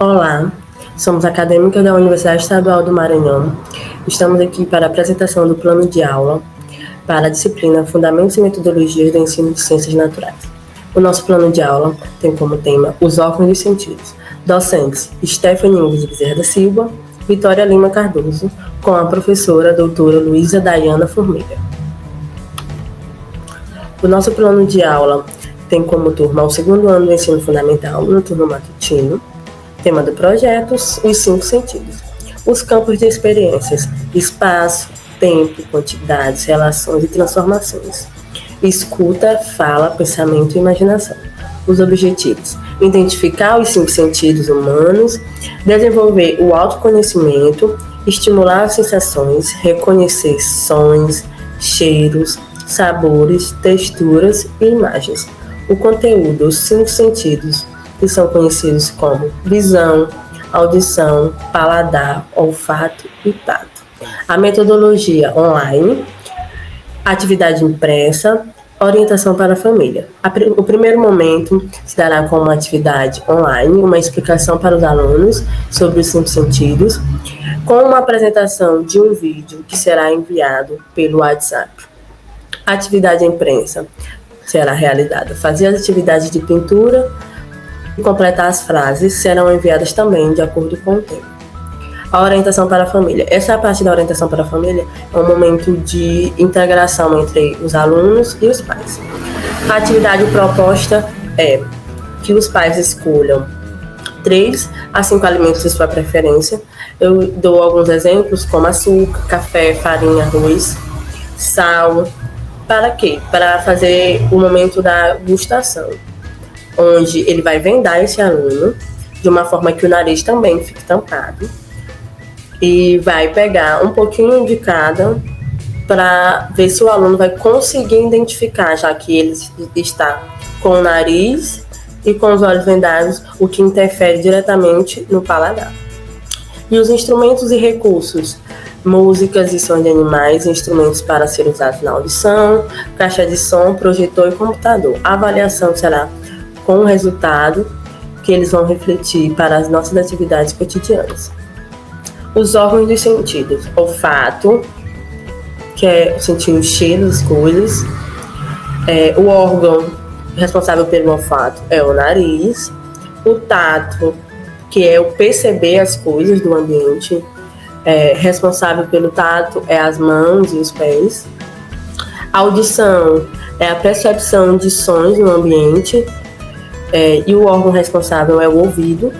Olá, somos acadêmicas da Universidade Estadual do Maranhão. Estamos aqui para a apresentação do plano de aula para a disciplina Fundamentos e Metodologias do Ensino de Ciências Naturais. O nosso plano de aula tem como tema os órgãos dos sentidos. Docentes Stephanie Ingrid Bezerra da Silva, Vitória Lima Cardoso, com a professora doutora Luísa Dayana Formiga. O nosso plano de aula tem como turma o segundo ano do ensino fundamental, no turno matutino. Tema do projeto, os 5 sentidos. Os campos de experiências, espaço, tempo, quantidades, relações e transformações. Escuta, fala, pensamento e imaginação. Os objetivos, identificar os 5 sentidos humanos, desenvolver o autoconhecimento, estimular as sensações, reconhecer sons, cheiros, sabores, texturas e imagens. O conteúdo, os 5 sentidos, que são conhecidos como visão, audição, paladar, olfato e tato. A metodologia online, atividade impressa, orientação para a família. O primeiro momento se dará como uma atividade online, uma explicação para os alunos sobre os 5 sentidos, com uma apresentação de um vídeo que será enviado pelo WhatsApp. A atividade imprensa será realizada. Fazer as atividades de pintura e completar as frases serão enviadas também de acordo com o tema. A orientação para a família. Essa parte da orientação para a família é um momento de integração entre os alunos e os pais. A atividade proposta é que os pais escolham 3 a 5 alimentos de sua preferência. Eu dou alguns exemplos, como açúcar, café, farinha, arroz, sal. Para quê? Para fazer o momento da gustação, onde ele vai vendar esse aluno de uma forma que o nariz também fique tampado e vai pegar um pouquinho de cada para ver se o aluno vai conseguir identificar, já que ele está com o nariz e com os olhos vendados, o que interfere diretamente no paladar. E os instrumentos e recursos: músicas e sons de animais, instrumentos para ser usados na audição, caixa de som, projetor e computador. A avaliação será com o resultado que eles vão refletir para as nossas atividades cotidianas. Os órgãos dos sentidos: olfato, que é sentir o cheiro das coisas. O órgão responsável pelo olfato é o nariz. O tato, que é o perceber as coisas do ambiente. Responsável pelo tato é as mãos e os pés. A audição é a percepção de sons no ambiente. E o órgão responsável é o ouvido.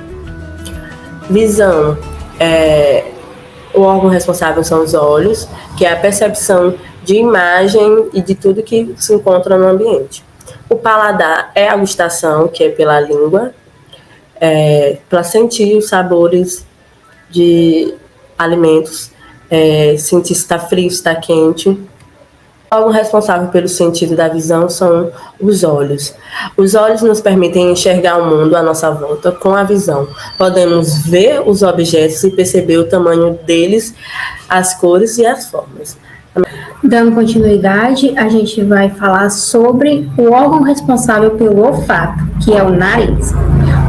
Visão, o órgão responsável são os olhos, que é a percepção de imagem e de tudo que se encontra no ambiente. O paladar é a gustação, que é pela língua, para sentir os sabores de alimentos, sentir se está frio, se está quente. O órgão responsável pelo sentido da visão são os olhos. Os olhos nos permitem enxergar o mundo à nossa volta com a visão. Podemos ver os objetos e perceber o tamanho deles, as cores e as formas. Dando continuidade, a gente vai falar sobre o órgão responsável pelo olfato, que é o nariz.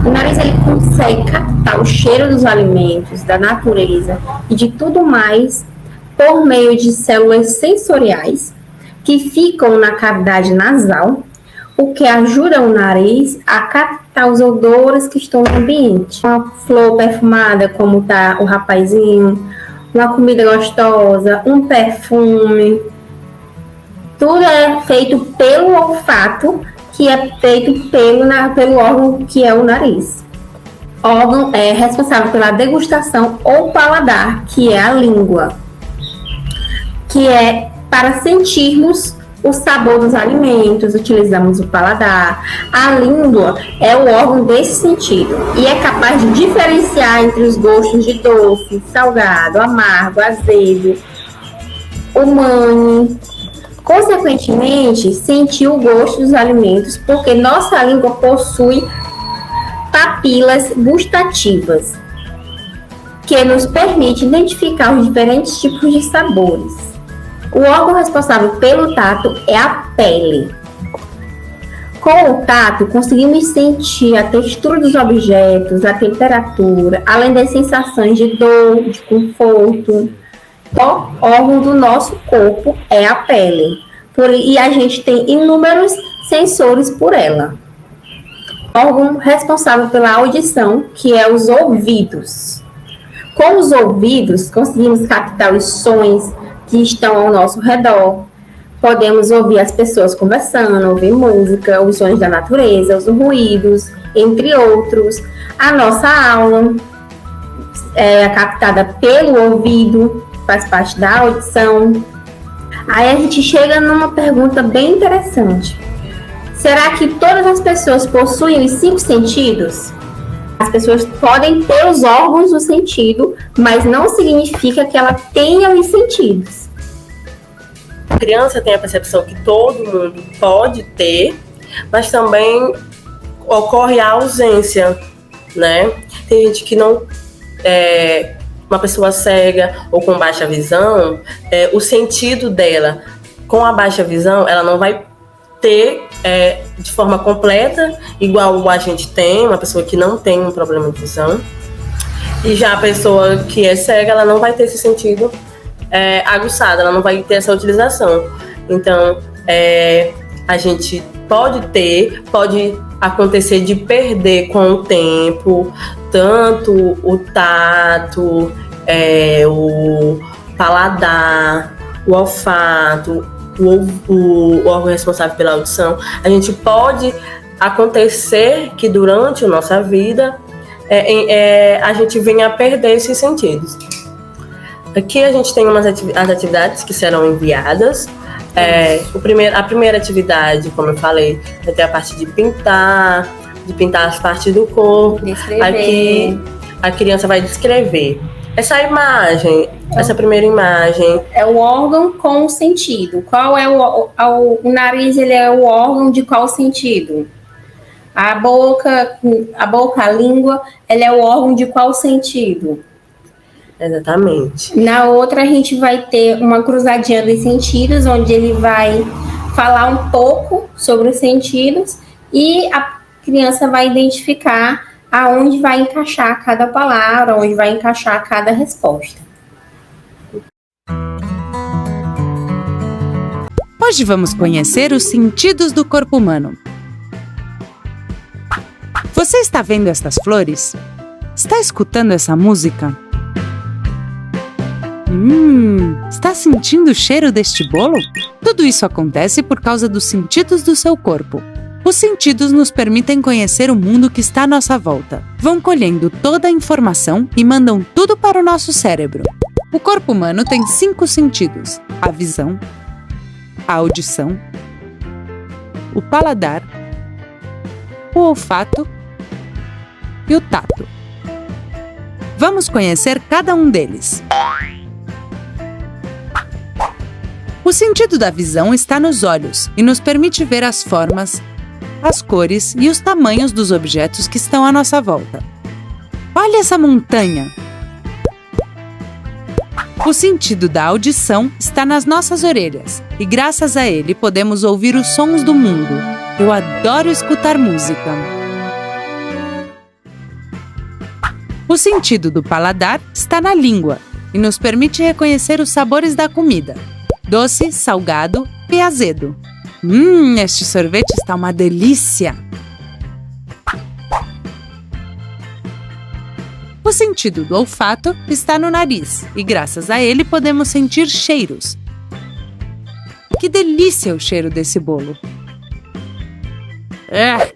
O nariz ele consegue captar o cheiro dos alimentos, da natureza e de tudo mais por meio de células sensoriais que ficam na cavidade nasal, o que ajuda o nariz a captar os odores que estão no ambiente. Uma flor perfumada, como tá o rapazinho, uma comida gostosa, um perfume. Tudo é feito pelo olfato, que é feito pelo órgão que é o nariz. O órgão é responsável pela degustação ou paladar, que é a língua, que é para sentirmos o sabor dos alimentos, utilizamos o paladar. A língua é o órgão desse sentido e é capaz de diferenciar entre os gostos de doce, salgado, amargo, azedo, umami. Consequentemente, sentir o gosto dos alimentos, porque nossa língua possui papilas gustativas, que nos permite identificar os diferentes tipos de sabores. O órgão responsável pelo tato é a pele. Com o tato, conseguimos sentir a textura dos objetos, a temperatura, além das sensações de dor, de conforto. O órgão do nosso corpo é a pele, e a gente tem inúmeros sensores por ela. O órgão responsável pela audição, que é os ouvidos. Com os ouvidos, conseguimos captar os sons que estão ao nosso redor. Podemos ouvir as pessoas conversando, ouvir música, os sons da natureza, os ruídos, entre outros. A nossa aula é captada pelo ouvido, faz parte da audição. Aí a gente chega numa pergunta bem interessante. Será que todas as pessoas possuem os 5 sentidos? As pessoas podem ter os órgãos do sentido, mas não significa que ela tenha os sentidos. A criança tem a percepção que todo mundo pode ter, mas também ocorre a ausência, né? Tem gente que não... uma pessoa cega ou com baixa visão, o sentido dela com a baixa visão, ela não vai ter de forma completa, igual a gente tem, uma pessoa que não tem um problema de visão. E já a pessoa que é cega, ela não vai ter esse sentido aguçado, ela não vai ter essa utilização. Então, a gente pode acontecer de perder com o tempo, tanto o tato, o paladar, o olfato, o órgão responsável pela audição. A gente pode acontecer que durante a nossa vida a gente venha a perder esses sentidos. Aqui a gente tem as atividades que serão enviadas. A primeira atividade, como eu falei, vai ter a parte de pintar as partes do corpo. Descrever. Aqui a criança vai descrever. Essa primeira imagem. É o órgão com o sentido. Qual é o nariz? Ele é o órgão de qual sentido? A boca, a língua, ela é o órgão de qual sentido? Exatamente. Na outra, a gente vai ter uma cruzadinha dos sentidos, onde ele vai falar um pouco sobre os sentidos e a criança vai identificar aonde vai encaixar cada palavra, onde vai encaixar cada resposta. Hoje vamos conhecer os sentidos do corpo humano. Você está vendo estas flores? Está escutando essa música? Está sentindo o cheiro deste bolo? Tudo isso acontece por causa dos sentidos do seu corpo. Os sentidos nos permitem conhecer o mundo que está à nossa volta. Vão colhendo toda a informação e mandam tudo para o nosso cérebro. O corpo humano tem 5 sentidos: a visão, a audição, o paladar, o olfato e o tato. Vamos conhecer cada um deles. O sentido da visão está nos olhos e nos permite ver as formas, as cores e os tamanhos dos objetos que estão à nossa volta. Olha essa montanha! O sentido da audição está nas nossas orelhas e, graças a ele, podemos ouvir os sons do mundo. Eu adoro escutar música. O sentido do paladar está na língua e nos permite reconhecer os sabores da comida: doce, salgado e azedo. Este sorvete está uma delícia! O sentido do olfato está no nariz e, graças a ele, podemos sentir cheiros. Que delícia o cheiro desse bolo!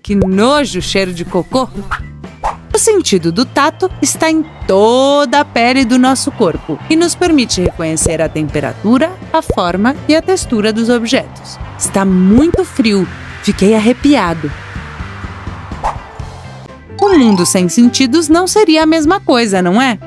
Que nojo o cheiro de cocô! O sentido do tato está em toda a pele do nosso corpo e nos permite reconhecer a temperatura, a forma e a textura dos objetos. Está muito frio, fiquei arrepiado. Um mundo sem sentidos não seria a mesma coisa, não é?